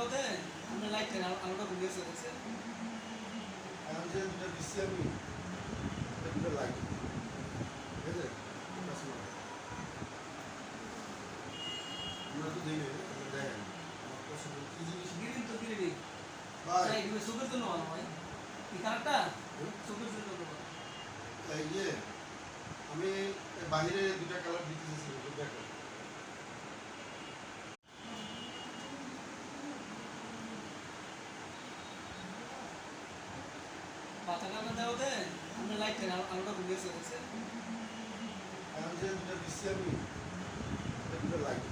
দেওয়াতে আমরা লাইট কেন আলোটা ঘুরে গেছে দেখছেন এখন যে দুটো দিচ্ছি আমি দুটো লাইট ঠিক আছে আমরা তো দেখি দেখেন আমার পছন্দ কি জিনিস গ্রিন তো গ্রিন ভাই ভাই এগুলো চোখের জন্য ভালো ভাই এই কালারটা চোখের জন্য ভালো ইয়ে আমি বাইরে দুটা কালার দিতে চাইছি দেখো পাতা কালার দেওয়াতে আমরা লাইট কেন আলোটা ঘুরে গেছে দেখছেন এখন যে দুটো দিচ্ছি আমি দুটো লাইট